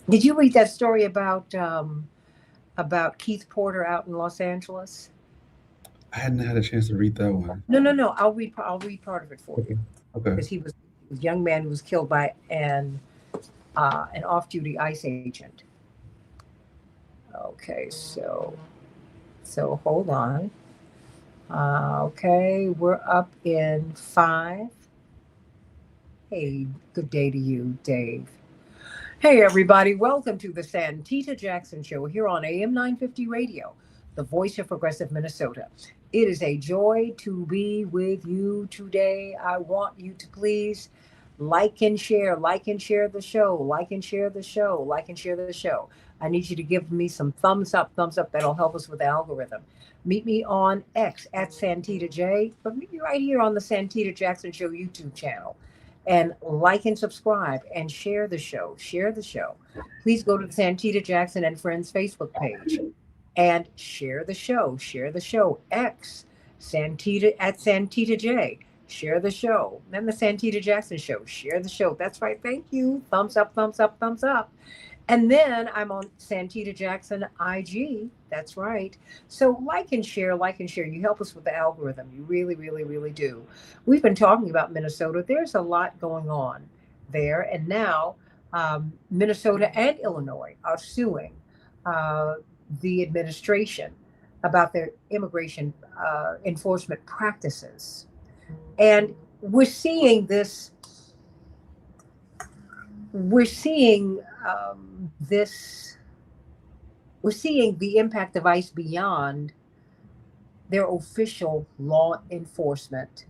Did you read that story about Keith Porter out in Los Angeles? I hadn't had a chance to read that one. No, no, no. I'll read part of it for you Okay. Okay. because he was a young man who was killed by an off-duty ICE agent. Okay, so hold on. Okay, we're up in five. Hey, good day to you, Dave. Hey, everybody, welcome to the Santita Jackson Show here on AM 950 Radio, the voice of progressive Minnesota. It is a joy to be with you today. I want you to please like and share the show, like and share the show, like and share the show. I need you to give me some thumbs up. That'll help us with the algorithm. Meet me on X at Santita J, but meet me right here on the Santita Jackson Show YouTube channel and like and subscribe and share the show. Share the show. Please go to the Santita Jackson and Friends Facebook page and share the show. Share the show. X Santita at Santita J. Share the show. Then the Santita Jackson Show. Share the show. That's right. Thank you. Thumbs up, thumbs up, thumbs up. And then I'm on Santita Jackson IG. That's right. So like and share, like and share. You help us with the algorithm. You really, really, really do. We've been talking about Minnesota. There's a lot going on there. And now Minnesota and Illinois are suing uh, the administration about their immigration enforcement practices. And we're seeing this we're seeing this we're seeing the impact of ICE beyond their official law enforcement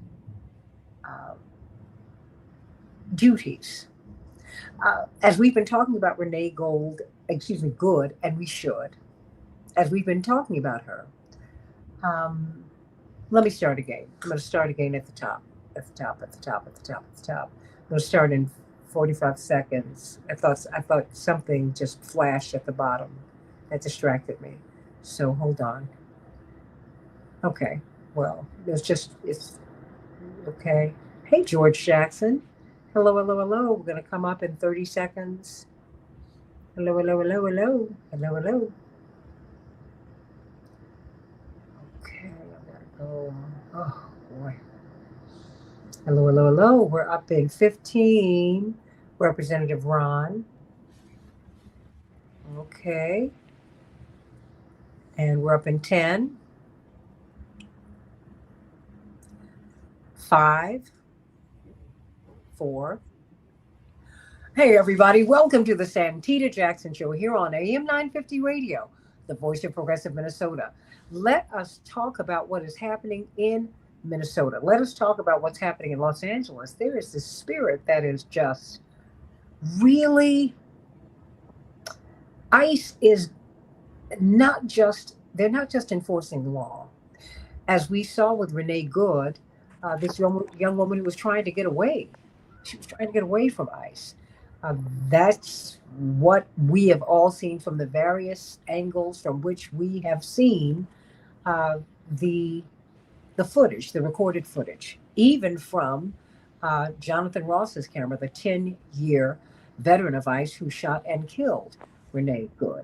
uh, duties. As we've been talking about Renee Good, and we should, as we've been talking about her. Um, Let me start again. I'm going to start again at the top, at the top, at the top, at the top, at the top. I'm going to start in 45 seconds. I thought something just flashed at the bottom that distracted me. So hold on. Okay. Well, it's okay. Hey, George Jackson. Hello, hello, hello. We're going to come up in 30 seconds. Hello, hello, hello, hello. Hello, hello. Okay, I gotta go. Oh, boy. Hello, hello, hello. We're up in 15. Representative Ron. Okay. And we're up in 10, 5, 4. Hey, everybody. Welcome to the Santita Jackson Show here on AM 950 Radio, the voice of progressive Minnesota. Let us talk about what is happening in Minnesota. Let us talk about what's happening in Los Angeles. There is this spirit that is just really, ICE is they're not just enforcing the law. As we saw with Renee Good, this young woman who was trying to get away. She was trying to get away from ICE. Uh, that's what we have all seen from the various angles from which we have seen uh, the the footage, the recorded footage, even from Jonathan Ross's camera, the 10-year veteran of ICE who shot and killed Renee Good.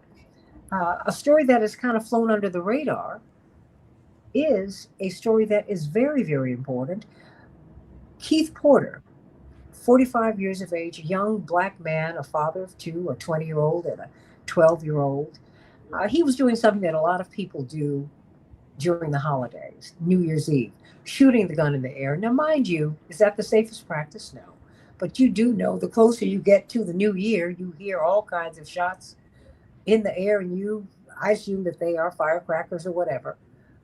A story that has kind of flown under the radar is a story that is very, very important. Keith Porter, 45 years of age, a young black man, a father of two, a 20-year-old and a 12-year-old. He was doing something that a lot of people do during the holidays, New Year's Eve, shooting the gun in the air. Now, mind you, is that the safest practice? No. But you do know the closer you get to the new year, you hear all kinds of shots in the air, and I assume that they are firecrackers or whatever.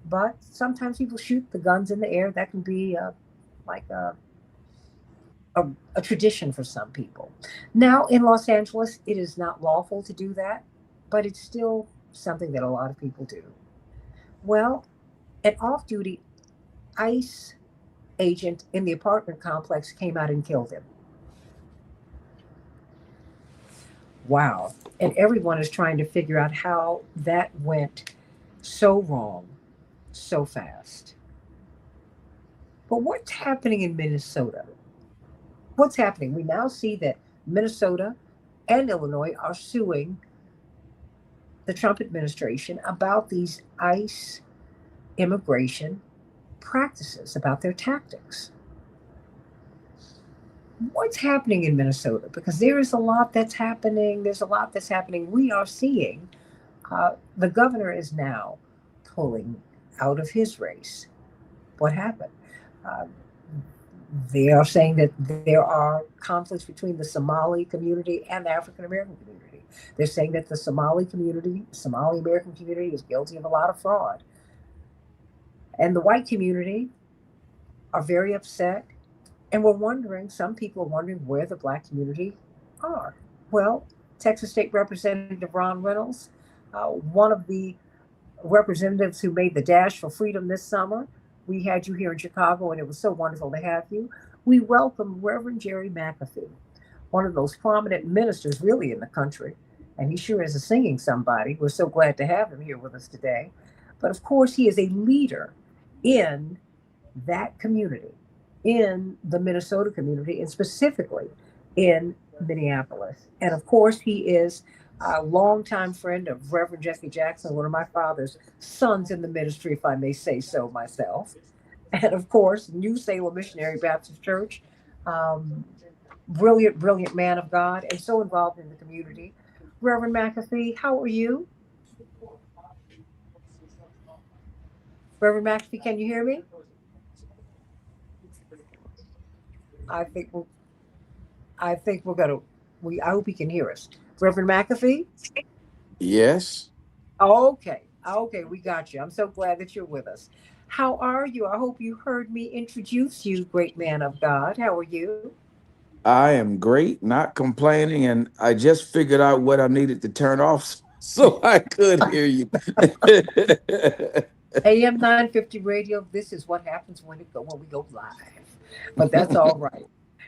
But sometimes people shoot the guns in the air. That can be like a tradition for some people. Now, in Los Angeles, it is not lawful to do that, but it's still something that a lot of people do. Well, an off duty ICE agent in the apartment complex came out and killed him. Wow. And everyone is trying to figure out how that went so wrong so fast. But what's happening in Minnesota? What's happening? We now see that Minnesota and Illinois are suing the Trump administration about these ICE immigration practices, about their tactics. What's happening in Minnesota? Because there is a lot that's happening. There's a lot that's happening. We are seeing the governor is now pulling out of his race. What happened? Uh, they are saying that there are conflicts between the Somali community and the African American community. They're saying that the Somali community, Somali American community, is guilty of a lot of fraud. And the white community are very upset. And we're wondering, some people are wondering where the black community are. Well, Texas State Representative Ron Reynolds, one of the representatives who made the dash for freedom this summer. We had you here in Chicago, and it was so wonderful to have you. We welcome Reverend Jerry McAfee, one of those prominent ministers really in the country. And he sure is a singing somebody. We're so glad to have him here with us today. But of course, he is a leader in that community, in the Minnesota community, and specifically in Minneapolis. And of course, he is a longtime friend of Reverend Jesse Jackson, one of my father's sons in the ministry, if I may say so myself. And of course, New Salem Missionary Baptist Church. Um, Brilliant, brilliant man of God, and so involved in the community. Reverend McAfee, how are you? Reverend McAfee, can you hear me? I think we're, I think we're gonna. I hope he can hear us. Reverend McAfee. Yes, Okay, okay, we got you. I'm so glad that you're with us. How are you? I hope you heard me introduce you, great man of God. How are you? I am great, not complaining, and I just figured out what I needed to turn off so I could hear you. AM 950 radio. This is what happens when we go live. But that's all right.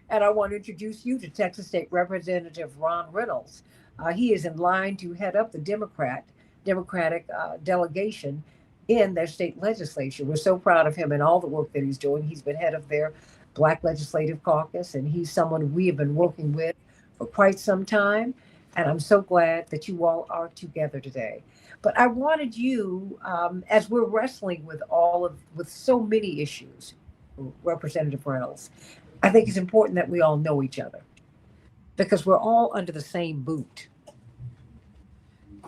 And I want to introduce you to Texas State Representative Ron Reynolds. He is in line to head up the Democratic delegation in their state legislature. We're so proud of him and all the work that he's doing. He's been head of their Black Legislative Caucus, and he's someone we have been working with for quite some time. And I'm so glad that you all are together today. But I wanted you, as we're wrestling with with so many issues, Representative Reynolds, I think it's important that we all know each other because we're all under the same boot.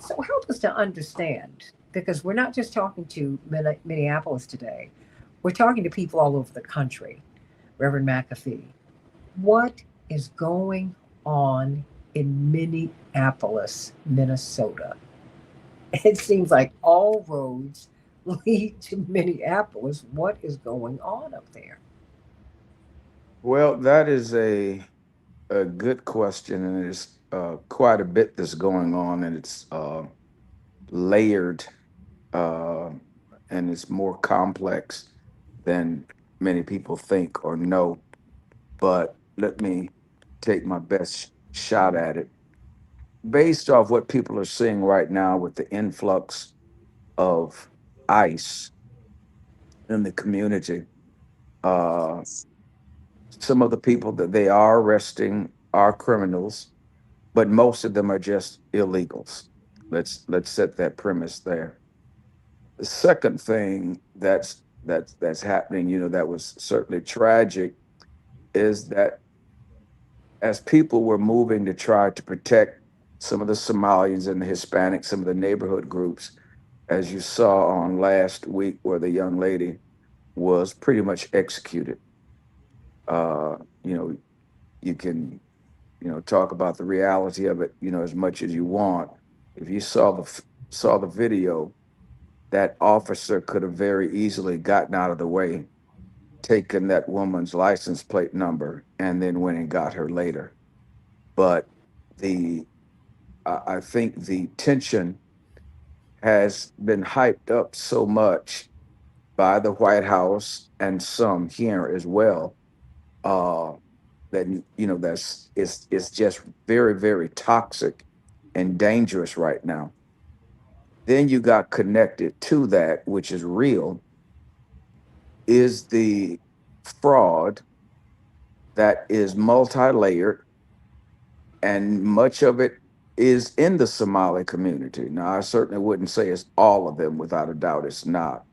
So help us to understand, because we're not just talking to Minneapolis today, we're talking to people all over the country. Reverend McAfee, what is going on in Minneapolis, Minnesota? It seems like all roads lead to Minneapolis. What is going on up there? Well, that is a good question, and there's quite a bit that's going on, and it's layered, uh, and it's more complex than many people think or know. But let me take my best shot at it. Based off what people are seeing right now with the influx of ICE in the community, uh, some of the people that they are arresting are criminals, but most of them are just illegals. Let's set that premise there. The second thing that's happening, that was certainly tragic, is that as people were moving to try to protect some of the Somalians and the Hispanics, some of the neighborhood groups, as you saw on last week, where the young lady was pretty much executed. Uh, you know, you can, talk about the reality of it, as much as you want. If you saw the video, that officer could have very easily gotten out of the way, taken that woman's license plate number, and then went and got her later. But the I think the tension has been hyped up so much by the White House and some here as well, uh, that that's it's just very, very toxic and dangerous right now. Then you got connected to that, which is real, is the fraud that is multi-layered and much of it is in the Somali community. Now, I certainly wouldn't say it's all of them, without a doubt, it's not.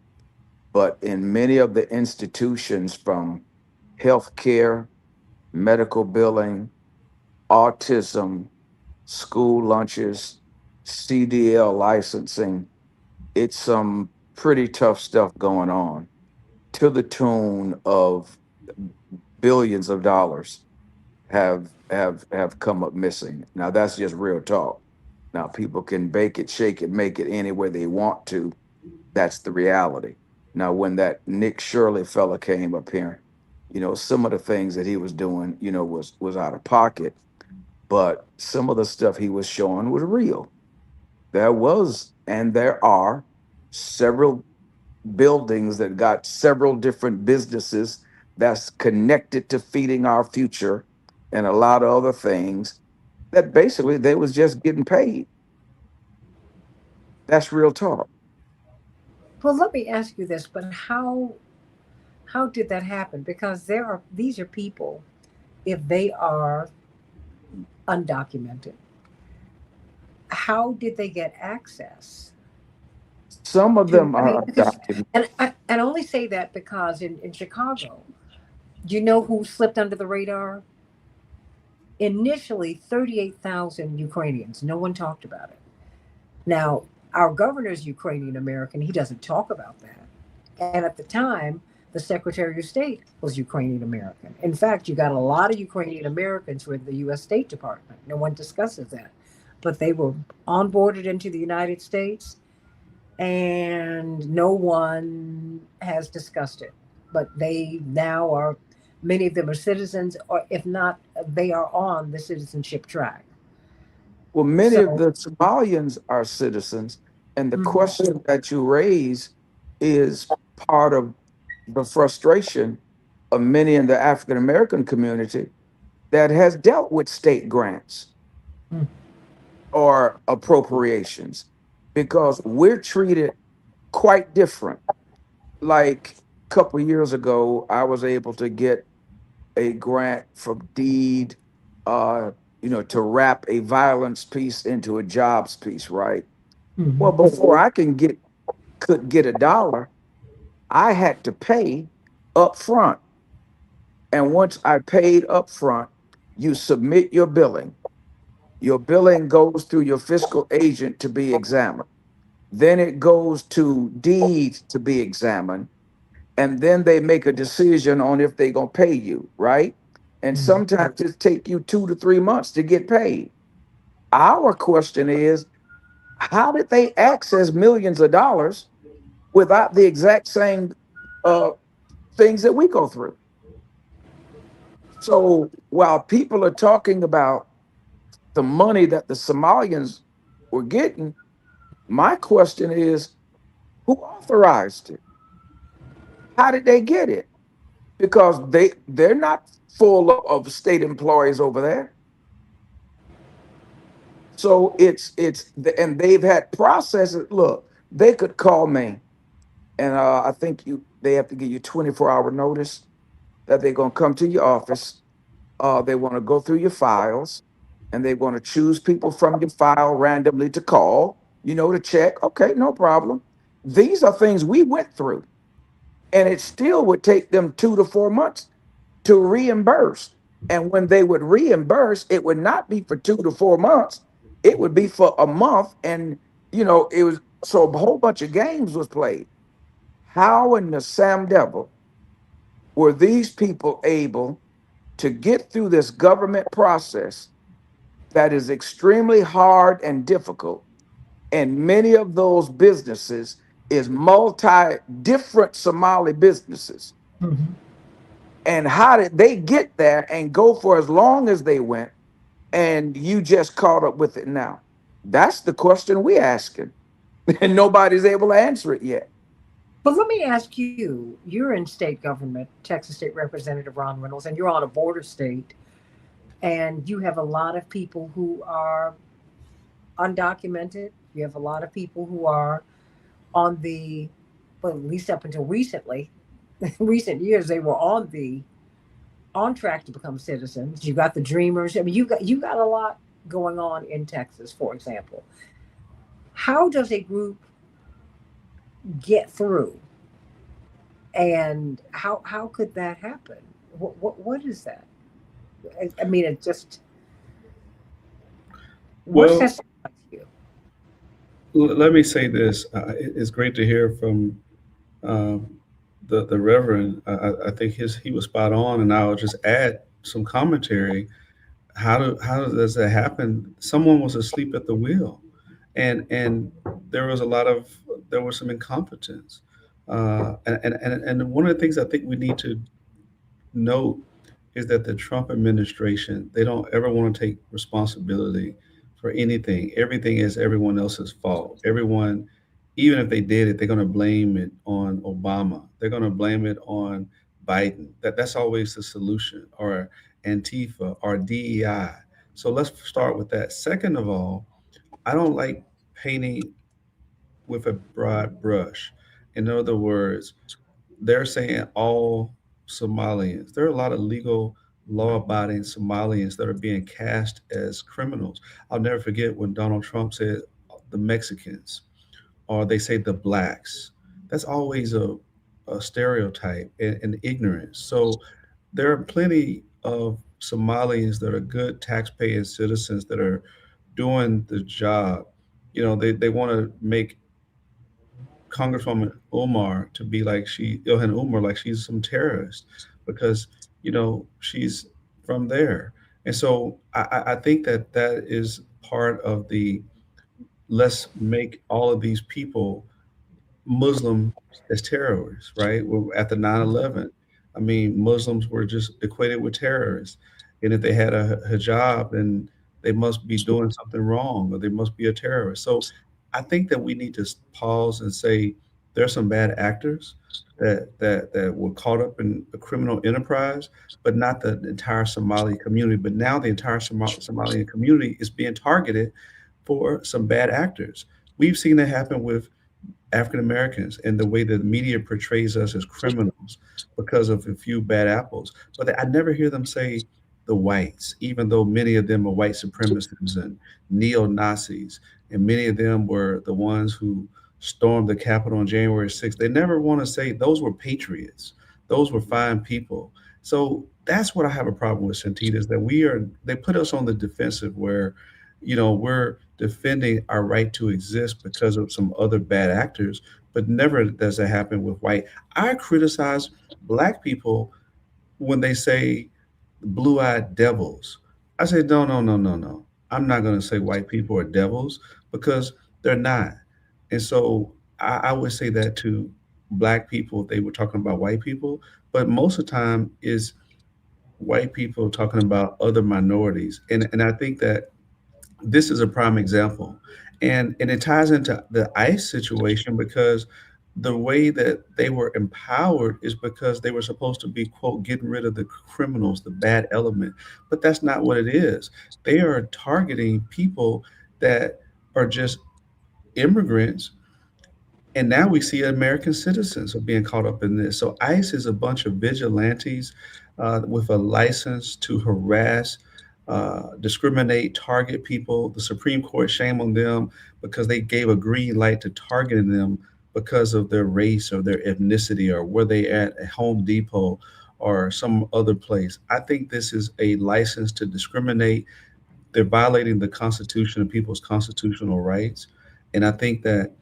But in many of the institutions, from healthcare, medical billing, autism, school lunches, CDL licensing, it's some pretty tough stuff going on, to the tune of billions of dollars have come up missing. Now that's just real talk. Now people can bake it, shake it, make it any way they want to. That's the reality. Now when that Nick Shirley fella came up here, some of the things that he was doing, was out of pocket, but some of the stuff he was showing was real. There was and there are several buildings that got several different businesses that's connected to feeding our future and a lot of other things that basically they was just getting paid. That's real talk. Well, let me ask you this, but how did that happen? Because these are people, if they are undocumented, how did they get access Some of to? them I mean, are because undocumented. and I only say that because in Chicago, do you know who slipped under the radar? Initially, 38,000 Ukrainians. No one talked about it. Now, our governor's Ukrainian American. He doesn't talk about that. And at the time, the Secretary of State was Ukrainian American. In fact, you got a lot of Ukrainian Americans with the U.S. State Department. No one discusses that. But they were onboarded into the United States, and no one has discussed it. But they now are, many of them are citizens, or if not, they are on the citizenship track. Well, many of So, the Somalians are citizens, and the mhm, question that you raise is part of the frustration of many in the African American community that has dealt with state grants mhm, or appropriations, because we're treated quite different. Like a couple years ago, I was able to get a grant from Deed, to wrap a violence piece into a jobs piece, right? Well, mhm, before I could get a dollar, I had to pay up front. And once I paid up front, you submit your billing. Your billing goes through your fiscal agent to be examined. Then it goes to Deed to be examined. And then they make a decision on if they're gonna pay you, right? And mhm. sometimes it take you 2 to 3 months to get paid. Our question is, how did they access millions of dollars without the exact same uh, things that we go through? So while people are talking about the money that the Somalians were getting, my question is, who authorized it? How did they get it? Because they're not full of state employees over there. So and they've had processes. Look, they could call me, and I think they have to give you 24-hour notice that they're gonna come to your office. They want to go through your files, and they want to choose people from your file randomly to call. To check. Okay, no problem. These are things we went through, and it still would take them 2 to 4 months to reimburse. And when they would reimburse, it would not be for 2 to 4 months. It would be for a month. And, it was so a whole bunch of games was played. How in the Sam Devil were these people able to get through this government process that is extremely hard and difficult? And many of those businesses is multi different Somali businesses. Mhm. And how did they get there and go for as long as they went, and you just caught up with it now? That's the question we're asking, and nobody's able to answer it yet. But let me ask you, you're in state government, Texas State Representative Ron Reynolds, and you're on a border state, and you have a lot of people who are undocumented. You have a lot of people who are on the, well, at least up until recently, recent years, they were on the on track to become citizens. You got the dreamers. I mean, you got a lot going on in Texas, for example. How does a group get through, and how could that happen? What is that? I mean, it just what's that Well, sound like to you? let me say this. It's great to hear from um, the Reverend. I think he was spot on, and I'll just add some commentary. How does that happen? Someone was asleep at the wheel, and there was a lot of there was some incompetence, and one of the things I think we need to note is that the Trump administration, they don't ever want to take responsibility for anything. Everything is everyone else's fault. Everyone, even if they did it, they're going to blame it on Obama. They're going to blame it on Biden. That's always the solution, or Antifa, or DEI. So let's start with that. Second of all, I don't like painting with a broad brush. In other words, they're saying all Somalians. There are a lot of legal, law abiding Somalians that are being cast as criminals. I'll never forget when Donald Trump said the Mexicans, or they say the blacks. That's always a stereotype and ignorance. So there are plenty of Somalians that are good taxpaying citizens that are doing the job. You know, they want to make Congresswoman Omar to be like Ilhan Omar, like she's some terrorist because, she's from there. And so I think that that is part of the let's make all of these people Muslim as terrorists, right? Well, after 9/11, I mean, Muslims were just equated with terrorists. And if they had a hijab, then they must be doing something wrong or they must be a terrorist. So I think that we need to pause and say there's some bad actors that were caught up in a criminal enterprise, but not the entire Somali community. But now the entire Somalian community is being targeted for some bad actors. We've seen it happen with African Americans and the way the media portrays us as criminals because of a few bad apples. But I never hear them say the whites, even though many of them are white supremacists and neo Nazis, and many of them were the ones who stormed the Capitol on January 6th. They never want to say those were patriots, those were fine people. So that's what I have a problem with, Santita, is that they put us on the defensive where we're defending our right to exist because of some other bad actors, but never does it happen with white. I criticize black people when they say blue-eyed devils. I say, no, no, no, no, no. I'm not going to say white people are devils because they're not. And so I would say that to black people if they were talking about white people, but most of the time is white people talking about other minorities. And I think that this is a prime example. And it ties into the ICE situation because the way that they were empowered is because they were supposed to be, quote, getting rid of the criminals, the bad element. But that's not what it is. They are targeting people that are just immigrants, and now we see American citizens are being caught up in this. So ICE is a bunch of vigilantes with a license to harass, discriminate, target people. The Supreme Court, shame on them because they gave a green light to targeting them because of their race or their ethnicity or where they at Home Depot or some other place. I think this is a license to discriminate. They're violating the Constitution and people's constitutional rights. And I think that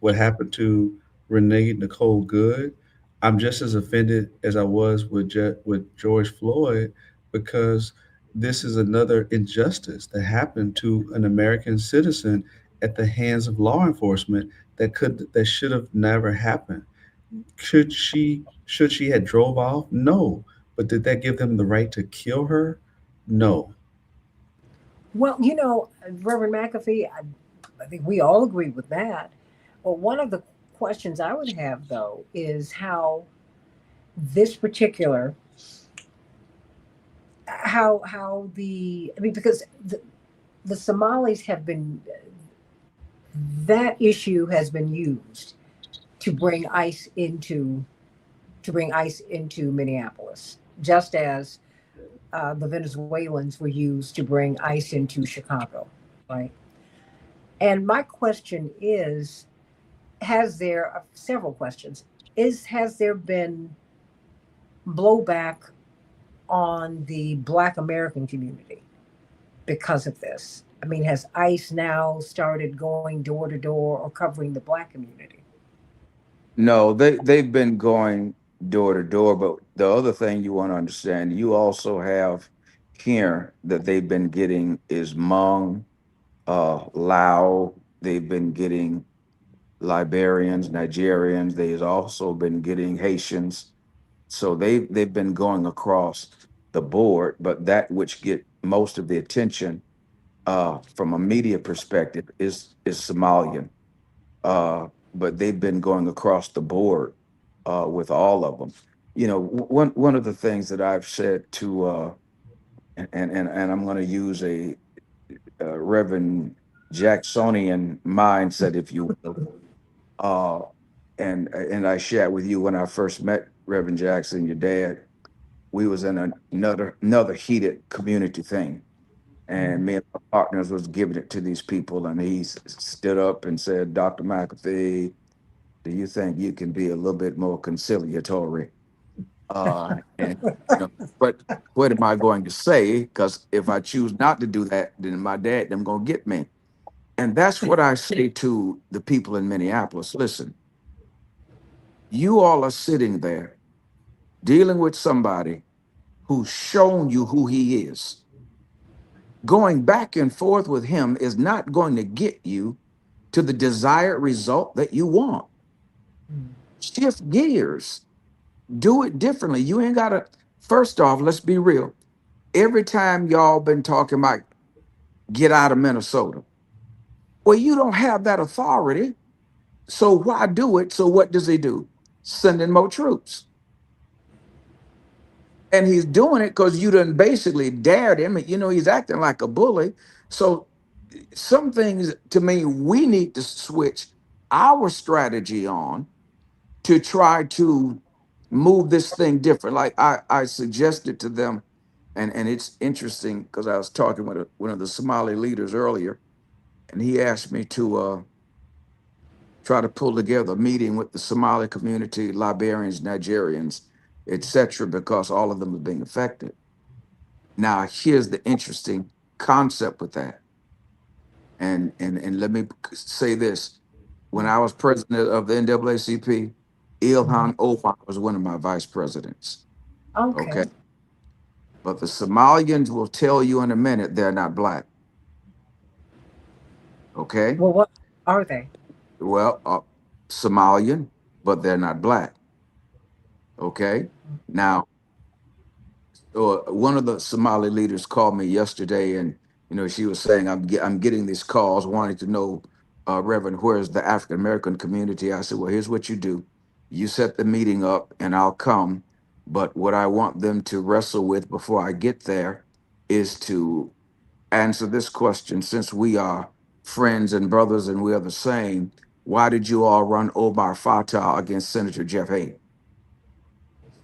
what happened to Renee Nicole Good, I'm just as offended as I was with George Floyd because this is another injustice that happened to an American citizen at the hands of law enforcement that should have never happened. Should she had drove off? No. But did that give them the right to kill her? No. Well, Reverend McAfee, I think we all agree with that. But one of the questions I would have, though, is how this particular, I mean, because the Somalis have been, that issue has been used to bring ICE into Minneapolis. just as the Venezuelans were used to bring ICE into Chicago, right? And my question is, has there several questions? Has there been blowback on the Black American community because of this? I mean, has ICE now started going door to door or covering the Black community? No, they've been going door to door, but the other thing you want to understand, you also have here that they've been getting is Hmong, Lao. They've been getting Liberians, Nigerians. They've also been getting Haitians. So they've been going across the board, but that which get most of the attention from a media perspective is Somalian. But they've been going across the board with all of them. You know, one of the things that I've said to and I'm going to use a Reverend Jacksonian mindset, if you will. Uh, and I shared with you when I first met Reverend Jackson, your dad. We was in another heated community thing, and me and my partners was giving it to these people, and he stood up and said, "Dr. McAfee, do you think you can be a little bit more conciliatory?" And you know, but what am I going to say? Because if I choose not to do that, then my dad them gonna get me. And that's what I say to the people in Minneapolis. Listen, you all are sitting there dealing with somebody who's shown you who he is. Going back and forth with him is not going to get you to the desired result that you want. Shift gears, do it differently. You ain't got to, first off, let's be real. Every time y'all been talking about get out of Minnesota, well, you don't have that authority. So why do it? So what does he do? Send in more troops. And he's doing it because you done basically dared him. You know, he's acting like a bully. So some things to me, we need to switch our strategy on to try to move this thing different. Like I suggested to them, and it's interesting because I was talking with one of the Somali leaders earlier, and he asked me to try to pull together a meeting with the Somali community, Liberians, Nigerians, etc., because all of them are being affected. Now, here's the interesting concept with that. And let me say this. When I was president of the NAACP, Mhm. Ilhan Omar was one of my vice presidents. Okay. Okay. But the Somalians will tell you in a minute they're not black. Okay. Well, what are they? Well, Somalian, but they're not black. Okay. Now, one of the Somali leaders called me yesterday, and she was saying, I'm getting these calls wanting to know, Reverend, where's the African American community? I said, well, here's what you do: you set the meeting up, and I'll come. But what I want them to wrestle with before I get there is to answer this question: since we are friends and brothers, and we are the same, why did you all run Omar Fatah against Senator Jeff Hay?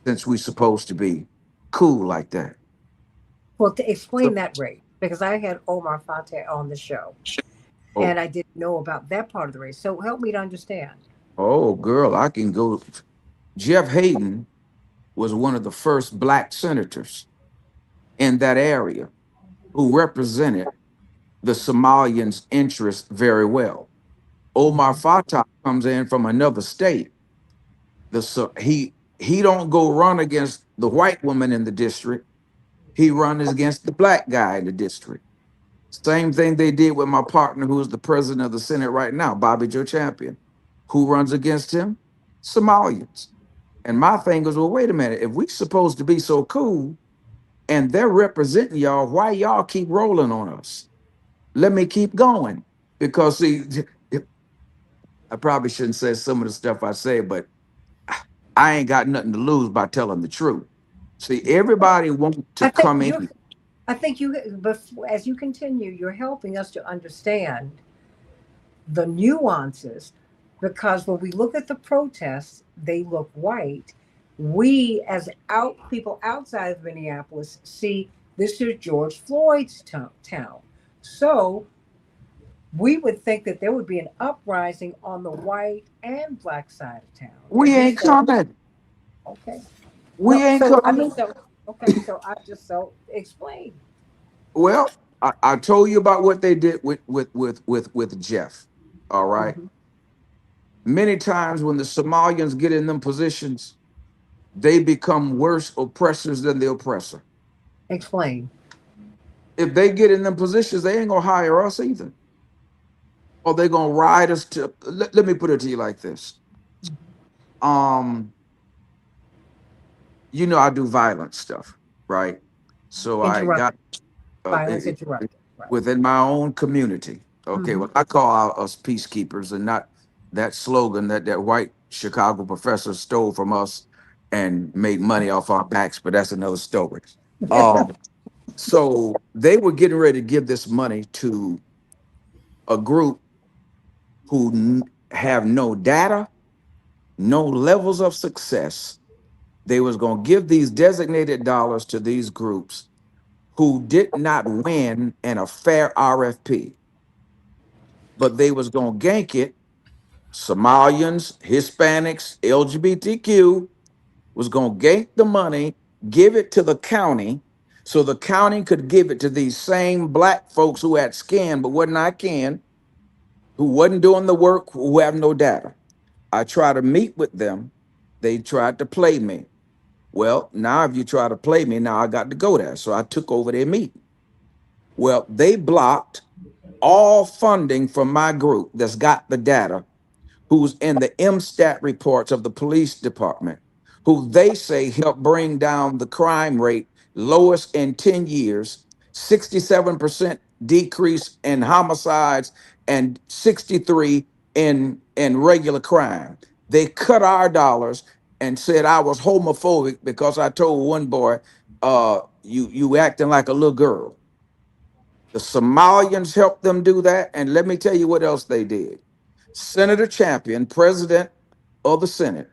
Since we're supposed to be cool like that. Well, to explain So, that, Ray, because I had Omar Fateh on the show oh, and I didn't know about that part of the race. So help me to understand. oh, girl, I can go. Jeff Hayden was one of the first black senators in that area who represented the Somalians' interests very well. Omar Mhm. Fatah comes in from another state. He don't go run against the white woman in the district. He runs against the black guy in the district. Same thing they did with my partner, who's the president of the Senate right now, Bobby Joe Champion. Who runs against him? Somalians. And my thing is, well, wait a minute. If we supposed to be so cool and they're representing y'all, why y'all keep rolling on us? Let me keep going. Because see, I probably shouldn't say some of the stuff I say, but I ain't got nothing to lose by telling the truth. See, Well, everybody wants to I think come you in. I think you before, as you continue, you're helping us to understand the nuances because when we look at the protests, they look white. We, as people outside of Minneapolis, see this is George Floyd's town. So we would think that there would be an uprising on the white and black side of town. And We he ain't said, coming. okay. We ain't So I mean, coming. so okay, so I just so explain. Well, I told you about what they did with Jeff. All right. Hmm. Many times when the Somalians get in them positions, they become worse oppressors than the oppressor. Explain. If they get in them positions, they ain't gonna hire us either. Or they gonna ride us to let me put it to you like this. Um, I do violent stuff, right? So I got Interrupted. Violence it, interrupted. Right. within my own community. Okay, Hmm. well, I call out us peacekeepers and not that slogan that white Chicago professor stole from us and made money off our backs, but that's another story. Um, so they were getting ready to give this money to a group who have no data, no levels of success. They was going to give these designated dollars to these groups who did not win in a fair RFP, but they was going to gank it. Somalians, Hispanics, LGBTQ was going to gank the money, give it to the county, so the county could give it to these same black folks who had skin but wasn't I can, who wasn't doing the work, who have no data. I tried to meet with them. They tried to play me. Well, now if you try to play me, now I got to go there. So I took over their meeting. Well, they blocked all funding from my group that's got the data, who's in the MSTAT reports of the police department, who they say helped bring down the crime rate lowest in 10 years, 67% decrease in homicides, and 63 in regular crime. They cut our dollars and said I was homophobic because I told one boy, you acting like a little girl. The Somalians helped them do that. And let me tell you what else they did. Senator Champion, president of the Senate,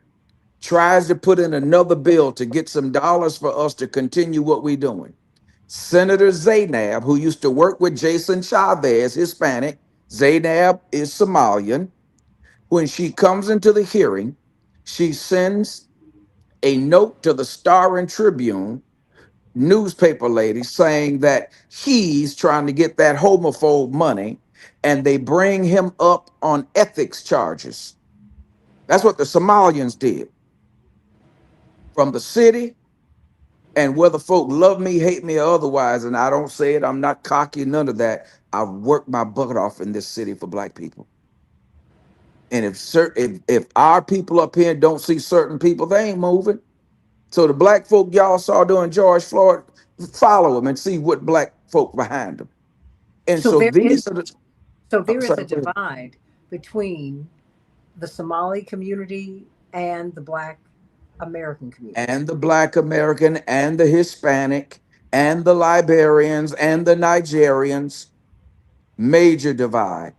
tries to put in another bill to get some dollars for us to continue what we're doing. Senator Zainab, who used to work with Jason Chavez, Hispanic, Zainab is Somalian. When she comes into the hearing, she sends a note to the Star and Tribune newspaper lady saying that he's trying to get that homophobe money and they bring him up on ethics charges. That's what the Somalians did from the city, and whether folk love me, hate me, or otherwise, and I don't say it, I'm not cocky, none of that. I've worked my butt off in this city for black people. And if our people up here don't see certain people, they ain't moving. So the black folk y'all saw doing George Floyd, follow them and see what black folk behind them. And So so there is these are the so there is sorry, a divide between the Somali community and the Black American community. and the black American and the Hispanic and the Liberians and the Nigerians, major divide.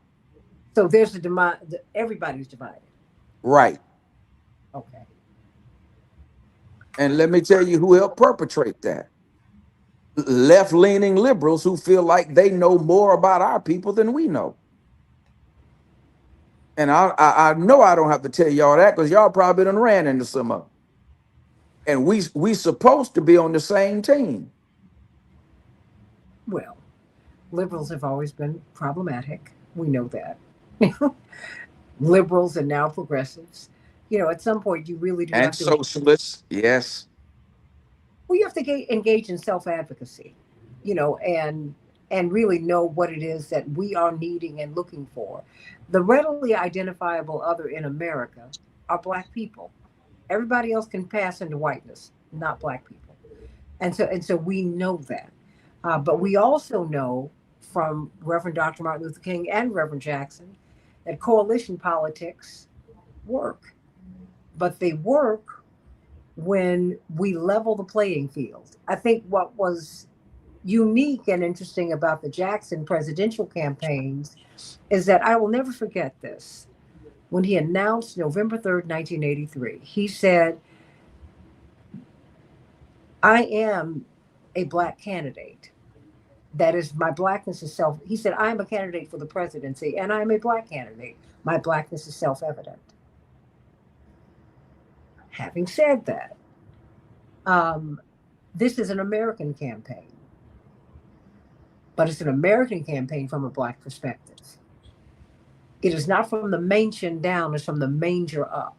So there's a divide. Everybody's divided. Right. Okay. And let me tell you who helped perpetrate that. Left-leaning liberals who feel like they know more about our people than we know. And I know I don't have to tell y'all that because y'all probably done ran into some of them. And we supposed to be on the same team. Well, liberals have always been problematic. We know that. Liberals and now progressives. At some point, you really do And have to. socialists, yes. We have to engage in self advocacy. And really know what it is that we are needing and looking for. The readily identifiable other in America are Black people. Everybody else can pass into whiteness, not Black people. And so we know that. But we also know from Reverend Dr. Martin Luther King and Reverend Jackson that coalition politics work, but they work when we level the playing field. I think what was unique and interesting about the Jackson presidential campaigns is that I will never forget this. When he announced November 3rd, 1983, he said, I am a black candidate. That is, my blackness is self. He said, I am a candidate for the presidency, and I am a black candidate. My blackness is self evident. Having said that, um, this is an American campaign, but it's an American campaign from a black perspective. It is not from the mansion down, it's from the manger up.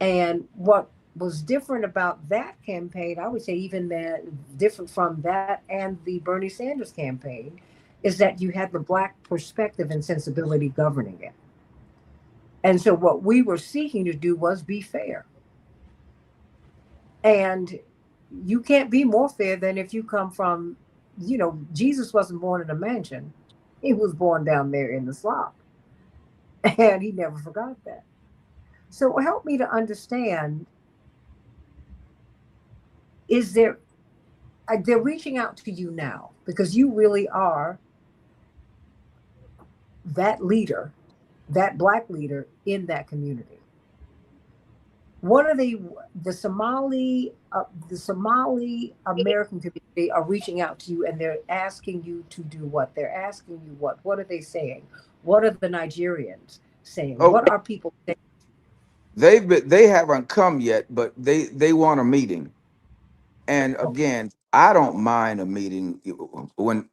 And what was different about that campaign, I would say even that different from that and the Bernie Sanders campaign, is that you had the black perspective and sensibility governing it. And so what we were seeking to do was be fair. And you can't be more fair than if you come from, Jesus wasn't born in a mansion. He was born down there in the slop. And he never forgot that. So help me to understand, is there they're reaching out to you now because you really are that leader, that black leader in that community. What are the Somali American community are reaching out to you and they're asking you to do what? They're asking you what? What are they saying? What are the Nigerians saying? Oh, What are people saying? they haven't come yet, but they want a meeting. And Okay. again, I don't mind a meeting. When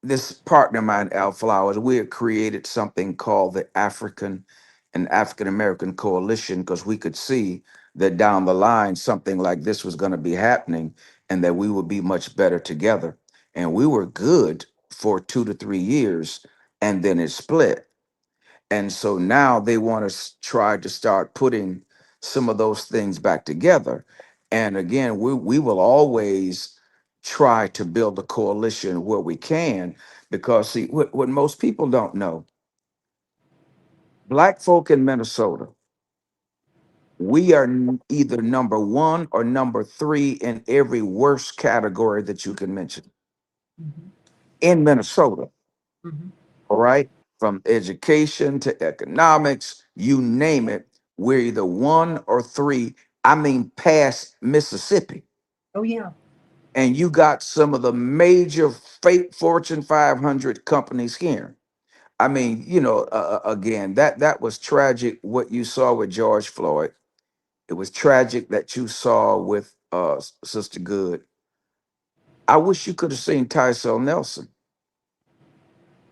this partner of mine, Al Flowers, we had created something called the African American Coalition because we could see that down the line something like this was going to be happening and that we would be much better together. And we were good for 2 to 3 years, and then it split. And so now they want to try to start putting some of those things back together. And again, we will always try to build a coalition where we can, because see, what most people don't know, black folk in Minnesota, we are either number one or number three in every worst category that you can mention Hmm. in Minnesota. Hmm. All right. From education to economics, you name it, we're either one or three. I mean, past Mississippi. Oh yeah. And you got some of the major Fortune 500 companies here. I mean, again, that was tragic what you saw with George Floyd. It was tragic that you saw with Sister Good. I wish you could have seen Tyrell Nelson,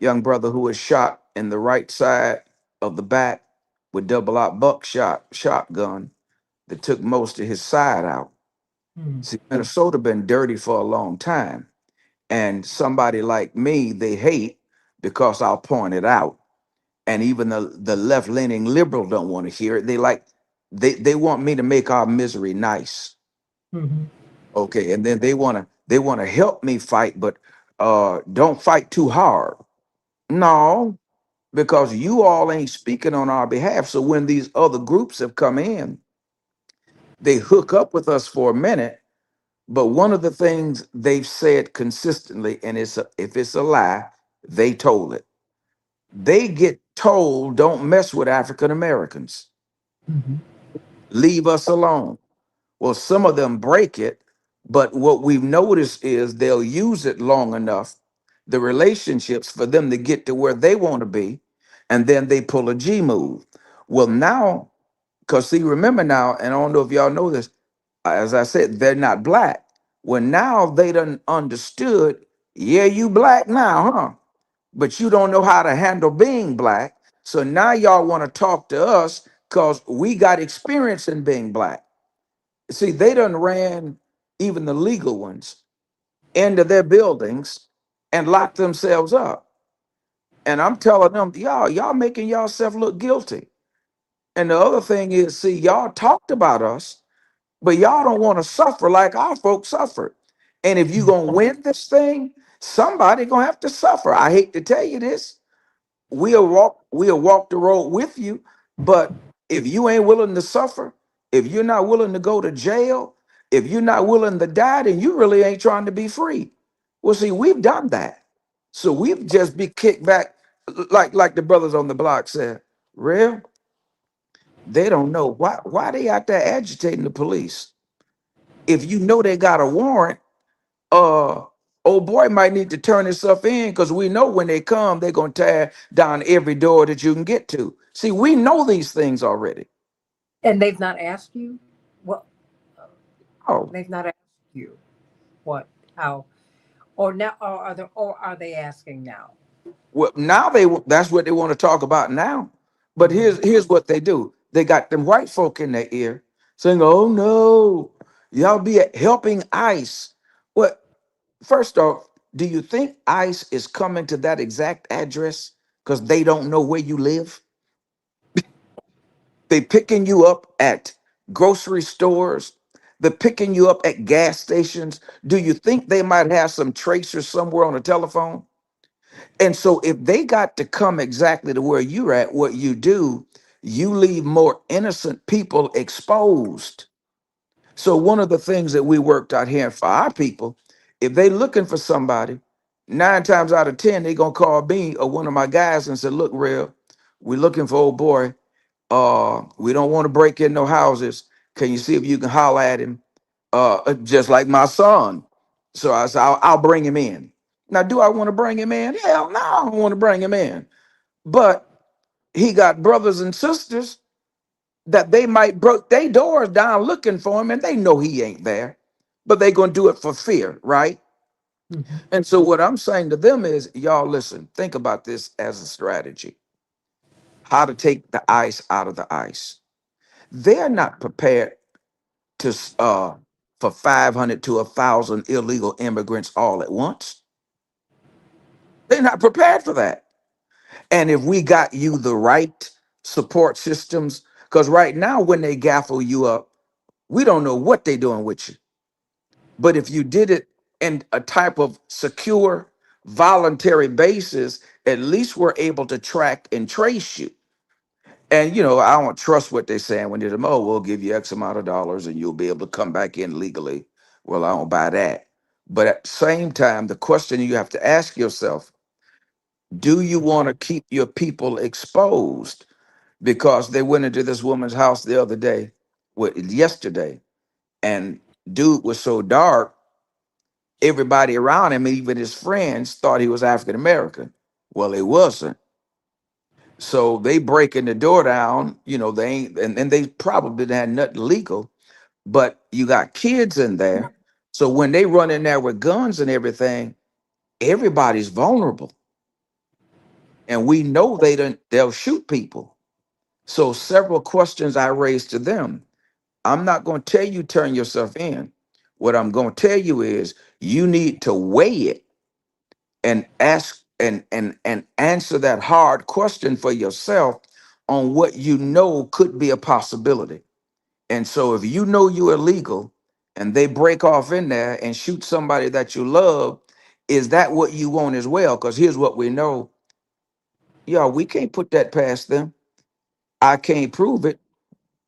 young brother who was shot in the right side of the back with double out buckshot shotgun that took most of his side out. Hmm. See, Minnesota been dirty for a long time, and somebody like me they hate because I'll point it out. And even the left leaning liberal don't want to hear it. They want me to make our misery nice. Hmm. Okay, and then they want to help me fight, but don't fight too hard. No, because you all ain't speaking on our behalf. So when these other groups have come in, they hook up with us for a minute. But one of the things they've said consistently, and if it's a lie, they told it. They get told, don't mess with African Americans, Hmm. leave us alone. Well, some of them break it, but what we've noticed is they'll use it long enough, the relationships for them to get to where they want to be, and then they pull a G move. Well, now, because see, remember now, and I don't know if y'all know this, as I said, they're not black. Well, now they done understood, yeah, you black now, huh? But you don't know how to handle being black. So now y'all want to talk to us because we got experience in being black. See, they done ran even the legal ones into their buildings and locked themselves up. And I'm telling them, y'all making yourself look guilty. And the other thing is, see, y'all talked about us, but y'all don't want to suffer like our folks suffered. And if you gonna win this thing, somebody gonna have to suffer. I hate to tell you this. We'll walk the road with you, but if you ain't willing to suffer, if you're not willing to go to jail, if you're not willing to die, then you really ain't trying to be free. Well, see, we've done that. So we've just be kicked back, like the brothers on the block said, real, they don't know why they out there agitating the police. if you know they got a warrant, uh old boy might need to turn himself in, because we know when they come, they're gonna tear down every door that you can get to. See, we know these things already. And they've not asked you? Well, Oh, they've not asked you what, how, or now, or are they asking now? well, now that's what they want to talk about now. But Hmm. here's what they do. They got them white folk in their ear saying, "Oh no, y'all be helping ICE." What? First off, do you think ICE is coming to that exact address because they don't know where you live? They picking you up at grocery stores. They're picking you up at gas stations. Do you think they might have some tracer somewhere on the telephone? And so if they got to come exactly to where you're at, what you do, you leave more innocent people exposed. So one of the things that we worked out here for our people, if they looking for somebody, 9 times out of 10, they gonna call me or one of my guys and say, look, real, we looking for old boy. We don't want to break in no houses. Can you see if you can holler at him? Just like my son. So I said, I'll bring him in. Now, do I want to bring him in? Hell no, I don't want to bring him in. But he got brothers and sisters that they might broke their doors down looking for him, and they know he ain't there, but they gonna do it for fear, right? Hmm. And so what I'm saying to them is, y'all listen, think about this as a strategy. How to take the ice out of the ice. They're not prepared to for 500 to 1,000 illegal immigrants all at once. They're not prepared for that. And if we got you the right support systems, because right now when they gaffle you up, we don't know what they're doing with you. But if you did it in a type of secure, voluntary basis, at least we're able to track and trace you. And I don't trust what they're saying when they're, oh, we'll give you X amount of dollars and you'll be able to come back in legally. Well, I don't buy that. But at the same time, the question you have to ask yourself, do you want to keep your people exposed? Because they went into this woman's house the other day, yesterday, and dude was so dark, everybody around him, even his friends, thought he was African American. Well, he wasn't. So they breaking the door down, they ain't, and they probably didn't have nothing legal, but you got kids in there. So when they run in there with guns and everything, everybody's vulnerable. And we know they'll shoot people. So several questions I raised to them. I'm not going to tell you turn yourself in. What I'm going to tell you is you need to weigh it and ask and answer that hard question for yourself on what you know could be a possibility. And so if you know you're illegal and they break off in there and shoot somebody that you love, is that what you want as well? Because here's what we know. Yeah, we can't put that past them. I can't prove it.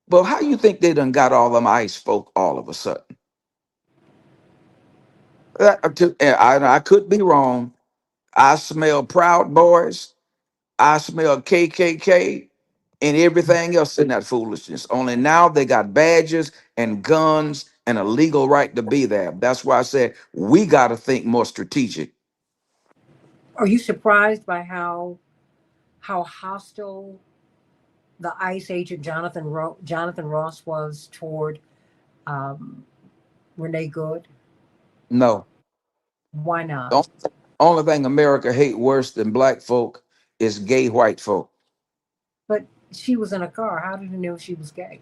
But how you think they done got all them ICE folk all of a sudden? And I could be wrong. I smell Proud Boys. I smell KKK and everything else in that foolishness. Only now they got badges and guns and a legal right to be there. That's why I said we got to think more strategic. Are you surprised by how hostile the ICE agent Jonathan Ross was toward um, Renee Good? No, Why not? the only thing America hate worse than black folk is gay white folk. But she was in a car. How did he know she was gay?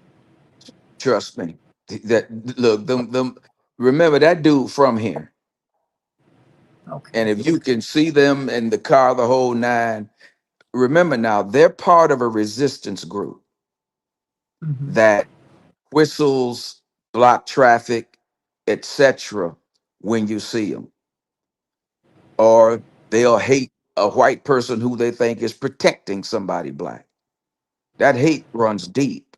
Trust me. That look them. Remember that dude from here. And Okay. if you can see them in the car, the whole nine, remember now they're part of a resistance group Hmm. that whistles, block traffic, etc. when you see them, or they'll hate a white person who they think is protecting somebody black. That hate runs deep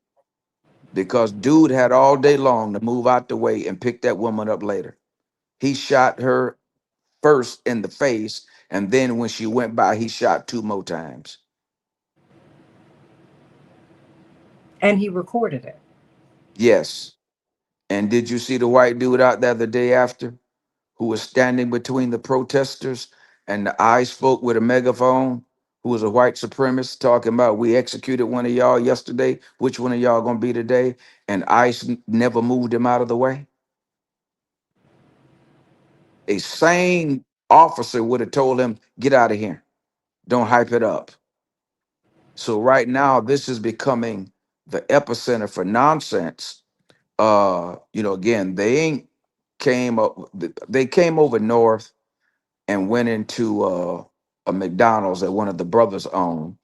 because dude had all day long to move out the way and pick that woman up later. He shot her first in the face, and then when she went by, he shot two more times. And he recorded it. Yes. And did you see the white dude out there the day after who was standing between the protesters and the ICE folk with a megaphone, who was a white supremacist talking about we executed one of y'all yesterday. Which one of y'all gonna be today? And ICE never moved him out of the way. A sane officer would have told him, get out of here. Don't hype it up. So right now, this is becoming the epicenter for nonsense. Again, they ain't came up, they came over north and went into a McDonald's that one of the brothers owned,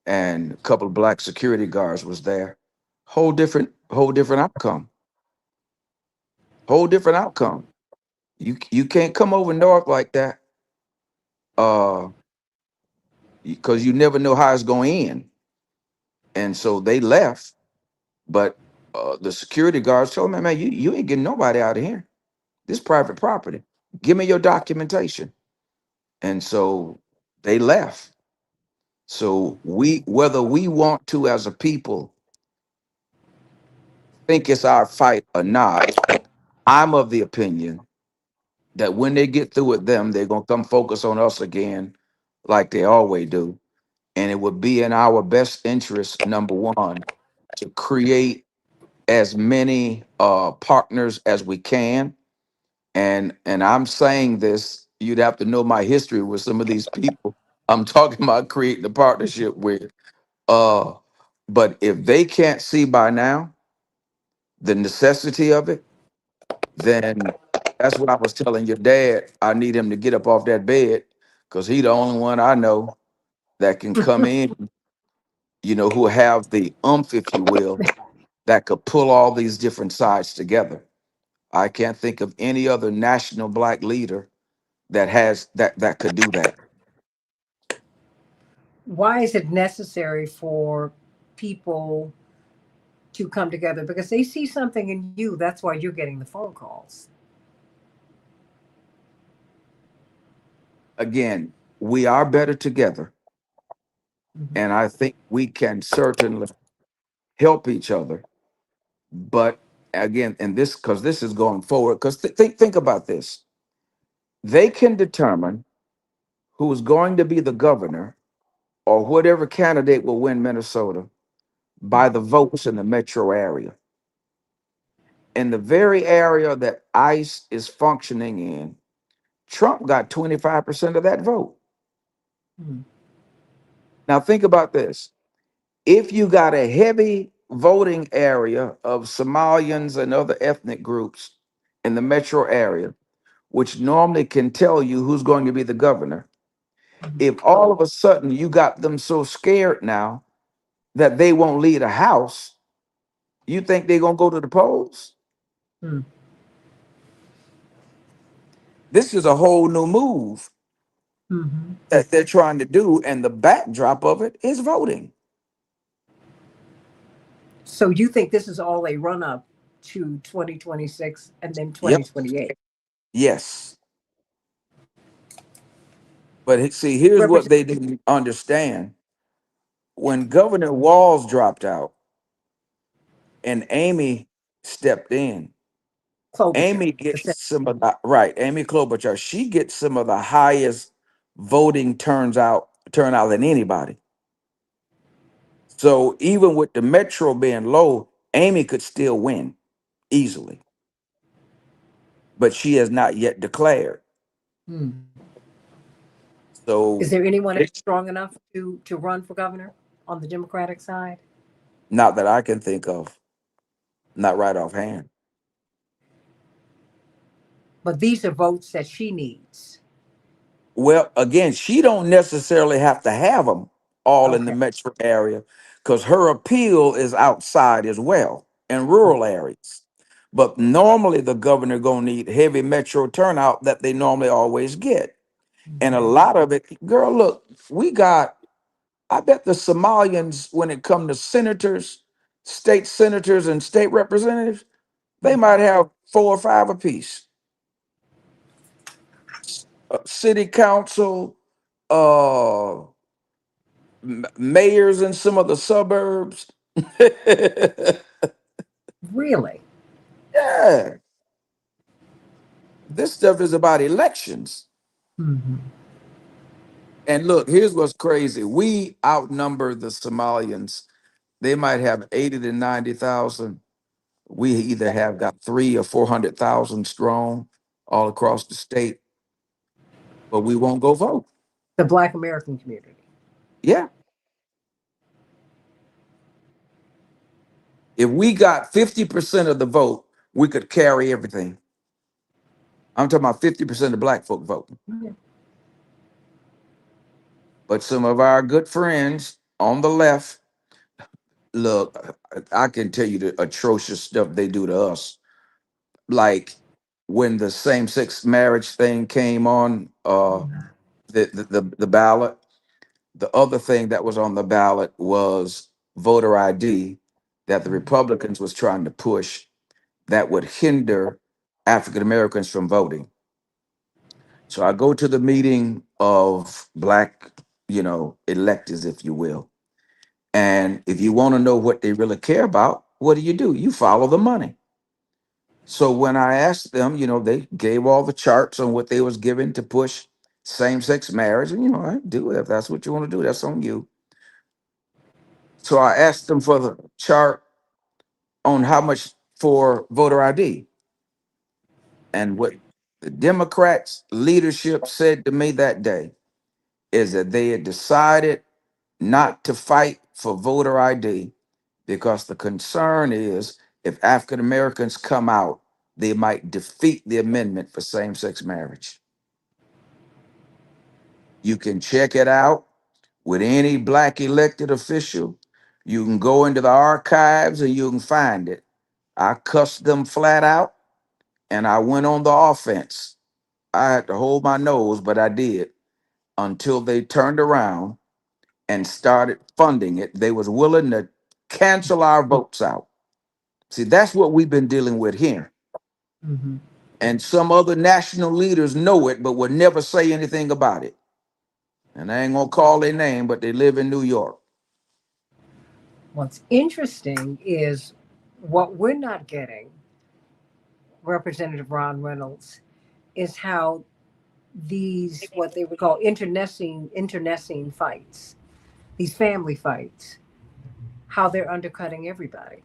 and a couple of black security guards was there. Whole different outcome. Whole different outcome. You can't come over north like that, uh, because you never know how it's going to end. And so they left, but the security guards told me, man, you ain't getting nobody out of here. This private property. Give me your documentation. And so they left. So whether we want to as a people think it's our fight or not, I'm of the opinion that when they get through with them, they're gonna come focus on us again, like they always do. And it would be in our best interest, number one, to create as many partners as we can. And I'm saying this, you'd have to know my history with some of these people I'm talking about creating a partnership with. Uh, but if they can't see by now the necessity of it, then that's what I was telling your dad. I need him to get up off that bed because he the only one I know that can come in, who have the if you will, that could pull all these different sides together. I can't think of any other national black leader that has that could do that. Why is it necessary for people to come together? Because they see something in you. That's why you're getting the phone calls. Again, we are better together, Mhm. and I think we can certainly help each other. But again, and this because this is going forward. Because think about this: they can determine who's going to be the governor or whatever candidate will win Minnesota by the votes in the metro area. In the very area that ICE is functioning in, Trump got 25% of that vote. Mhm. Now, think about this. If you got a heavy voting area of Somalians and other ethnic groups in the metro area, which normally can tell you who's going to be the governor, if all of a sudden you got them so scared now that they won't leave the house, you think they're going to go to the polls? Mhm. This is a whole new move Mhm. that they're trying to do, and the backdrop of it is voting. So you think this is all a run up to 2026 and then Yep. 2028? Yes. But see, here's what Represent they didn't understand. When Governor Walls dropped out and Amy stepped in, Klobuchar, Amy the gets Senate. some of the right, Amy Klobuchar, she gets some of the highest voting turnout than anybody. So even with the metro being low, Amy could still win easily, but she has not yet declared. Hmm. Is So there anyone else strong enough to run for governor on the Democratic side? not that I can think of, not right offhand. But these are votes that she needs. Well, again, she don't necessarily have to have them all in the Okay. metro area because her appeal is outside as well in rural areas. But normally the governor gonna need heavy metro turnout that they normally always get. And a Mhm. lot of it, girl, look, I bet the Somalians, when it come to senators and state representatives, they might have four or five apiece. City council, uh mayors in some of the suburbs. Really? Yeah, this stuff is about elections. Hmm. And look, here's what's crazy. We outnumber the Somalians. They might have 80 to 90,000. We either have got 3 or 400,000 strong all across the state, but we won't go vote. The Black American community. Yeah. If we got 50% of the vote, we could carry everything. I'm talking about 50% of black folk voting. Yeah. But some of our good friends on the left, look, I can tell you the atrocious stuff they do to us. Like when the same-sex marriage thing came on the ballot, the other thing that was on the ballot was voter ID that the Republicans was trying to push that would hinder African Americans from voting. So I go to the meeting of black, electors, if you will. And if you want to know what they really care about, what do? You follow the money. So when I asked them, they gave all the charts on what they was given to push same-sex marriage. And, I do it. If that's what you want to do, that's on you. So I asked them for the chart on how much for voter ID. And what the Democrats leadership said to me that day is that they had decided not to fight for voter ID because the concern is if African Americans come out, they might defeat the amendment for same-sex marriage. You can check it out with any black elected official. You can go into the archives and you can find it. I cussed them flat out and I went on the offense. I had to hold my nose, but I did until they turned around and started funding it. They was willing to cancel our votes out. See, that's what we've been dealing with here. Hmm. And some other national leaders know it, but would never say anything about it. And I ain't gonna call their name, but they live in New York. What's interesting is what we're not getting, Representative Ron Reynolds, is how these what they would call internecine fights, these family fights, how they're undercutting everybody.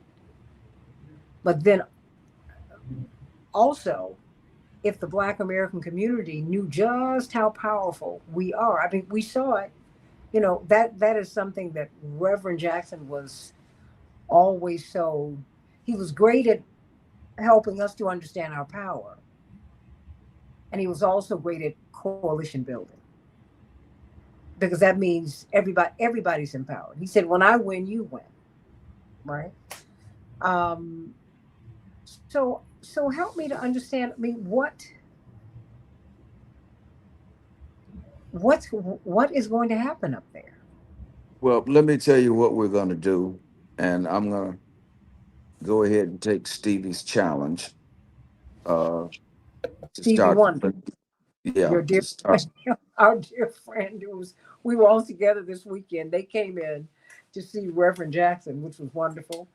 But then also, if the Black American community knew just how powerful we are, I mean, we saw it. That is something that Reverend Jackson was always so. He was great at helping us to understand our power, and he was also great at coalition building because that means everybody's empowered. He said, "When I win, you win." Right. Um, so help me to understand. I mean, what is going to happen up there? Well, let me tell you what we're gonna do. And I'm gonna go ahead and take Stevie's challenge. Uh to Stevie start Wonder, yeah, your to dear start. friend, our dear friend, we were all together this weekend. They came in to see Reverend Jackson, which was wonderful.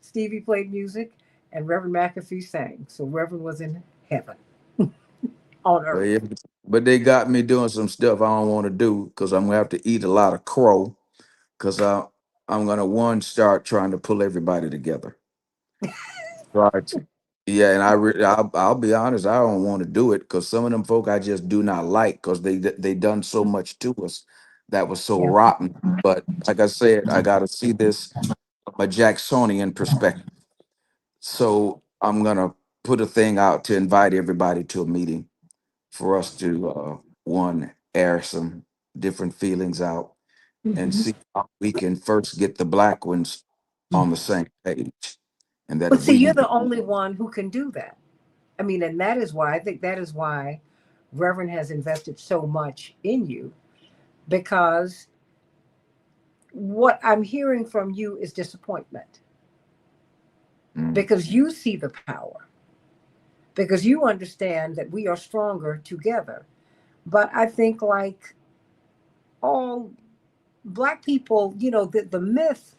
Stevie played music, and Reverend McAfee sang. So Reverend was in heaven on But, earth. yeah, but they got me doing some stuff I don't want to do because I'm gonna have to eat a lot of crow because I'm gonna one start trying to pull everybody together. Right. Yeah, and I'll be honest, I don't want to do it because some of them folk I just do not like because they done so much to us that was so Yeah. rotten. But like I said, I got to see this from a Jacksonian perspective. So I'm gonna put a thing out to invite everybody to a meeting for us to one air some different feelings out and Mhm. see how we can first get the black ones on the same page, and that But if see, we you're can the get only one who can do that. I mean, and that is why I think that is why Reverend has invested so much in you because what I'm hearing from you is disappointment Mm, because you see the power, because you understand that we are stronger together. But I think, like all Black people, the myth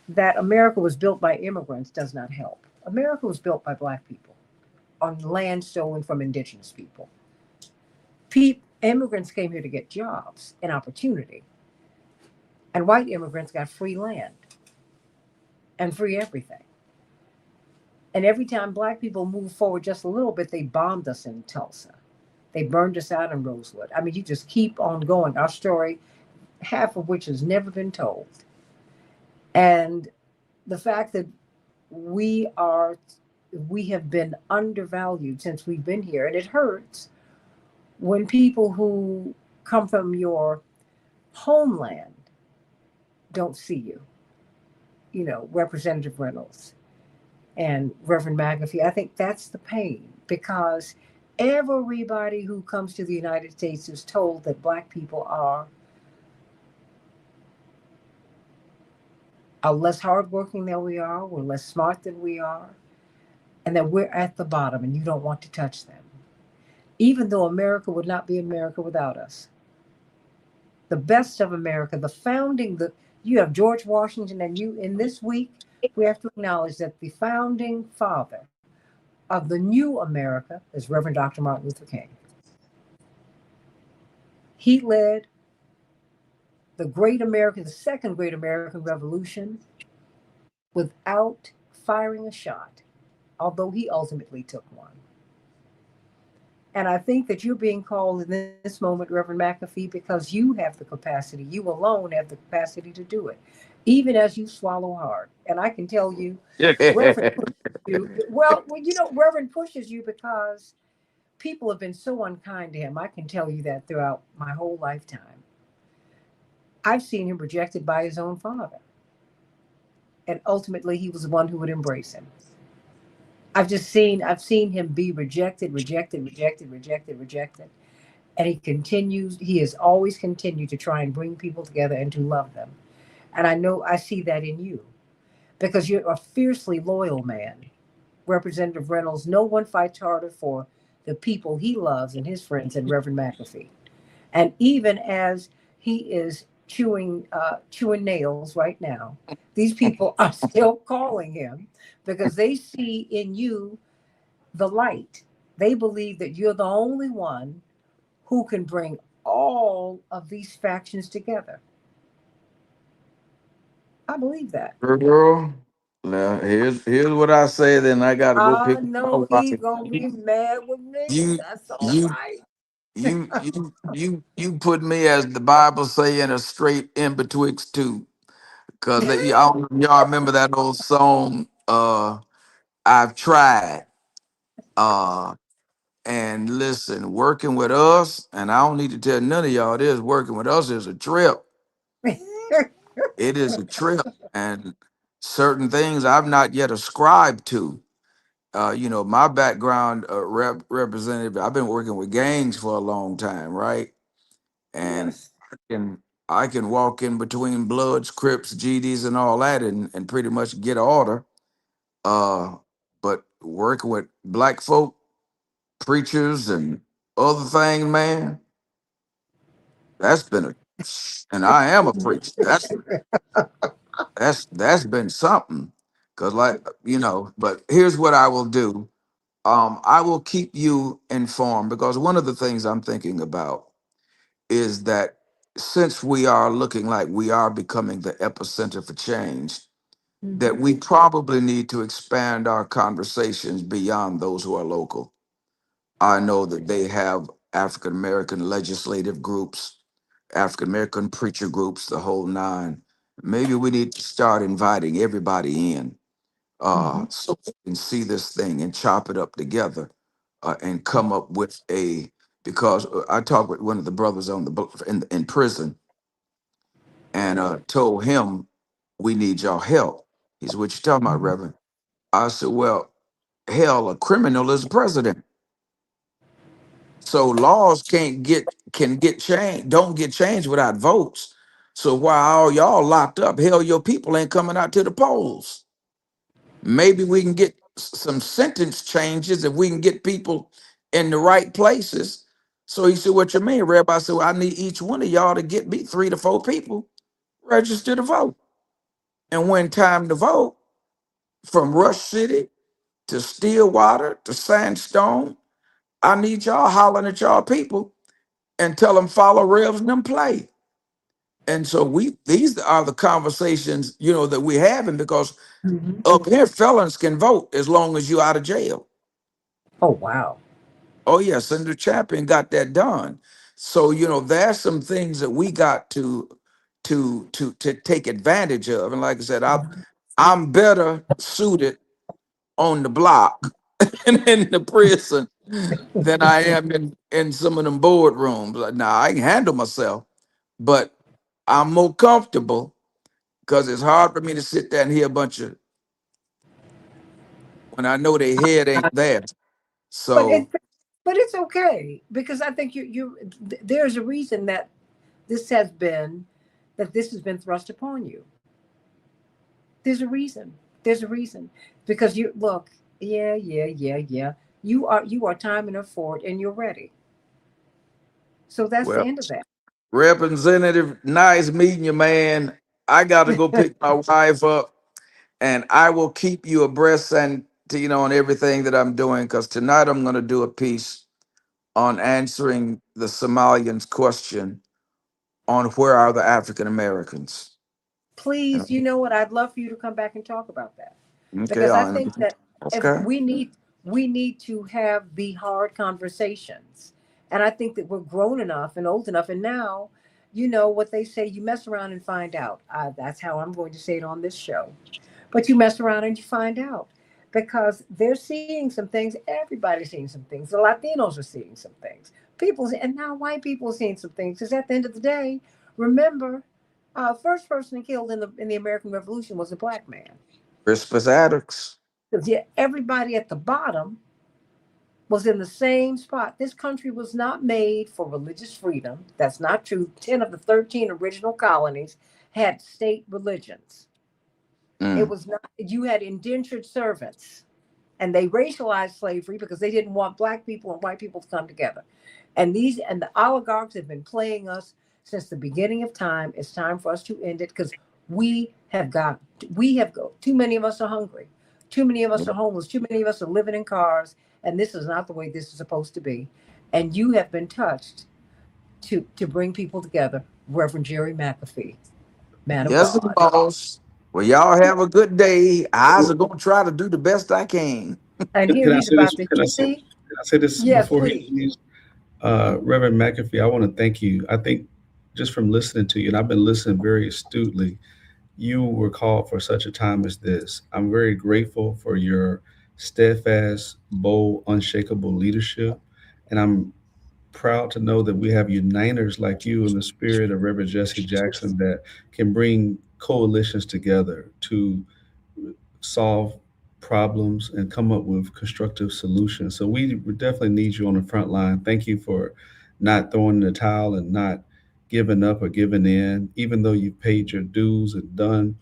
that America was built by immigrants does not help. America was built by black people on land stolen from indigenous people. Immigrants came here to get jobs and opportunity, and white immigrants got free land and free everything. And every time black people moved forward just a little bit, they bombed us in Tulsa. They burned us out in Rosewood. I mean, you just keep on going. Our story, half of which has never been told. And the fact that we are we have been undervalued since we've been here, and it hurts when people who come from your homeland don't see you. You know, Representative Reynolds and Reverend McAfee. I think that's the pain, because everybody who comes to the United States is told that black people are less hardworking than we are, we're less smart than we are, and that we're at the bottom and you don't want to touch them. Even though America would not be America without us. The best of America, the founding, you have George Washington, and you in this week, we have to acknowledge that the founding father of the new America is Reverend Dr. Martin Luther King. He led the great American, the second great American Revolution, without firing a shot, although he ultimately took one. And I think that you're being called in this moment, Reverend McAfee, because you have the capacity, you alone have the capacity to do it, even as you swallow hard. And I can tell you, Reverend pushes you. Well, you know, Reverend pushes you because people have been so unkind to him. I can tell you that throughout my whole lifetime. I've seen him rejected by his own father. And ultimately, he was the one who would embrace him. I've seen him be rejected, rejected, rejected, rejected, rejected. And he has always continued to try and bring people together and to love them. And I know I see that in you because you're a fiercely loyal man. Representative Reynolds, no one fights harder for the people he loves and his friends than Reverend McAfee. And even as he is chewing nails right now, these people are still calling him because they see in you the light. They believe that you're the only one who can bring all of these factions together. I believe that. Girl, now here's what I say. Then I got to go I pick up my know he wife. gonna be mad with me. You That's all you right. you put me, as the Bible say, in a straight in betwixt two. Cause y'all remember that old song, I've tried. Uh and listen, working with us, and I don't need to tell none of y'all this, working with us is a trip. It is a trip. And certain things I've not yet ascribed to. My background, representative, I've been working with gangs for a long time, right? And Yes. can I can walk in between Bloods, Crips, GDs, and all that, and pretty much get order. Uh, but working with black folk, preachers, and other things, man, that's been a, and I am a preacher. That's been something. Cause but here's what I will do. I will keep you informed because one of the things I'm thinking about is that since we are looking like we are becoming the epicenter for change, that Mhm. we probably need to expand our conversations beyond those who are local. I know that they have African American legislative groups, African American preacher groups, the whole nine. Maybe we need to start inviting everybody in Mhm. so we can see this thing and chop it up together and come up with because I talked with one of the brothers in prison and told him we need y'all help. He said, "What you talking about, Mhm. Reverend?" I said, "Well, hell, a criminal is president, so laws can get changed, don't get changed without votes. So while all y'all locked up, hell, your people ain't coming out to the polls. Maybe we can get some sentence changes if we can get people in the right places." So he said, "What you mean, Reb?" I said, "Well, I need each one of y'all to get me 3 to 4 people register to vote. And when time to vote from Rush City to Stillwater to Sandstone. I need y'all hollering at y'all people and tell them follow Revs and them play. And so these are the conversations, that we're having, because Mhm. up here felons can vote as long as you're out of jail. Oh, wow. Oh yeah, Senator Champion got that done. So there's some things that we got to take advantage of. And like I said, I'm better suited on the block and in the prison than I am in some of them boardrooms. Like, now I can handle myself, but I'm more comfortable because it's hard for me to sit there and hear a bunch of when I know their head ain't there. But So it's okay because I think there's a reason this has been this has been thrust upon you. There's a reason. There's a reason because you look. Yeah, yeah, yeah, yeah. You are time enough for it, and you're ready. So that's the well, end of that. Representative, nice meeting you, man. I got to go pick my wife up, and I will keep you abreast and on everything that I'm doing. Because tonight I'm going to do a piece on answering the Somalians' question on where are the African Americans. Please, you know what? I'd love for you to come back and talk about that Okay, because I think that if okay. we need to have the hard conversations, and I think that we're grown enough and old enough, and now, what they say: you mess around and find out. That's how I'm going to say it on this show. But you mess around and you find out because they're seeing some things. Everybody's seeing some things. The Latinos are seeing some things. And now white people are seeing some things. Because at the end of the day, remember, first person killed in the American Revolution was a black man. Crispus Attucks. Because everybody at the bottom was in the same spot. This country was not made for religious freedom. That's not true. 10 of the 13 original colonies had state religions. It Mm. was not, you had indentured servants, and they racialized slavery because they didn't want black people and white people to come together. And the oligarchs have been playing us since the beginning of time. It's time for us to end it because too many of us are hungry. Too many of us are homeless. Too many of us are living in cars. And this is not the way this is supposed to be. And you have been touched to bring people together. Reverend Jerry McAfee, man of Yes, God. boss. Well, y'all have a good day. I are gonna try to do the best I can. And here Can I he's say this? about to, Can I you say? see? Can I say this Yes, before he please. leaves? Reverend McAfee, I want to thank you. I think just from listening to you, and I've been listening very astutely, you were called for such a time as this. I'm very grateful for your steadfast, bold, unshakable leadership. And I'm proud to know that we have uniters like you in the spirit of Reverend Jesse Jackson that can bring coalitions together to solve problems and come up with constructive solutions. So we definitely need you on the front line. Thank you for not throwing the towel and not giving up or giving in, even though you've paid your dues and done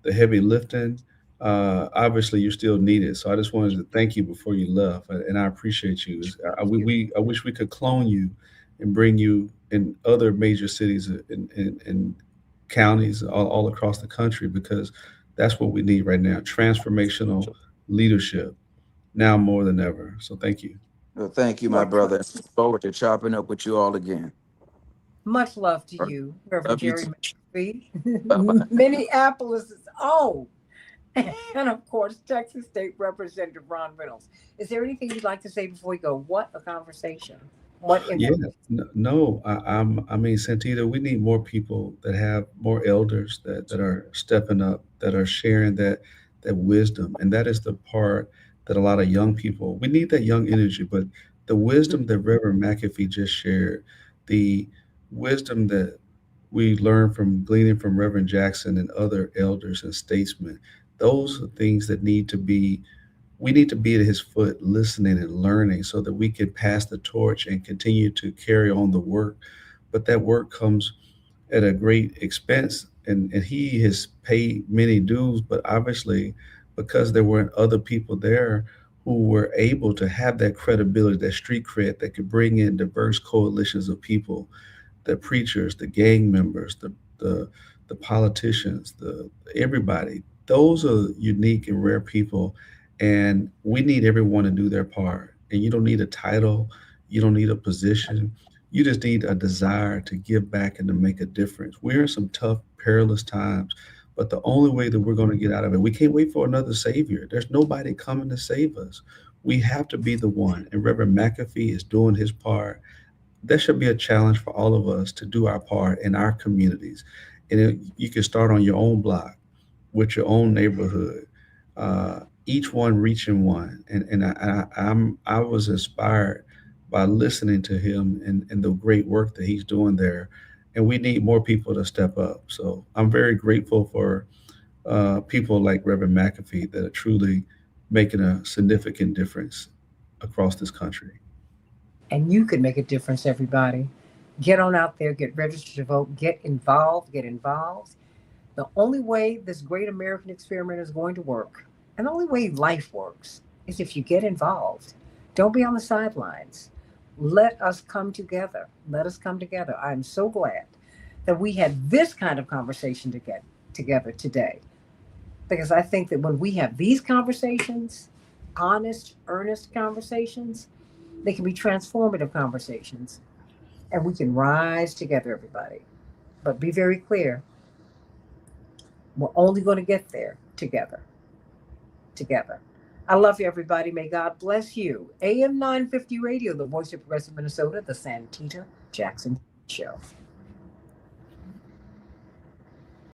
the heavy lifting. Obviously, you're still needed. So I just wanted to thank you before you left, and I appreciate you. I wish we could clone you and bring you in other major cities and counties all across the country because that's what we need right now: transformational leadership now more than ever. So thank you. Well, thank you, my Look, brother. Look forward to chopping up with you all again. much love to All right. you, Reverend Love you Jerry too. McPhee. Bye bye. Minneapolis is own. And of course, Texas State Representative Ron Reynolds. Is there anything you'd like to say before we go? What a conversation. What Yeah, information. no, I mean, Santita, we need more people that have more elders that are stepping up, that are sharing that wisdom, and that is the part that a lot of young people we need that young energy, but the wisdom that Reverend McAfee just shared, the wisdom that we learn from gleaning from Reverend Jackson and other elders and statesmen, those are things that need to be we need to be at his foot listening and learning so that we can pass the torch and continue to carry on the work. But that work comes at a great expense, and he has paid many dues, but obviously because there weren't other people there who were able to have that credibility, that street cred that could bring in diverse coalitions of people, the preachers, the gang members, the politicians, the everybody. Those are unique and rare people, And we need everyone to do their part. And you don't need a title, you don't need a position. You just need a desire to give back and to make a difference. We're in some tough, perilous times, but the only way that we're going to get out of it, we can't wait for another savior. There's nobody coming to save us. We have to be the one. And Reverend McAfee is doing his part. That should be a challenge for all of us to do our part in our communities. And you can start on your own block with your own neighborhood, each one reaching one. I was inspired by listening to him and the great work that he's doing there. And we need more people to step up. So I'm very grateful for people like Reverend McAfee that are truly making a significant difference across this country. And you can make a difference, everybody. Get on out there, get registered to vote, get involved, get involved. The only way this great American experiment is going to work, and the only way life works, is if you get involved. Don't be on the sidelines. Let us come together. Let us come together. I'm so glad that we had this kind of conversation to get together today, because I think that when we have these conversations, honest, earnest conversations, they can be transformative conversations, and we can rise together, everybody. But be very clear, we're only going to get there together. Together. I love you, everybody. May God bless you. AM 950 Radio, the voice of Progressive Minnesota, the Santita Jackson Show.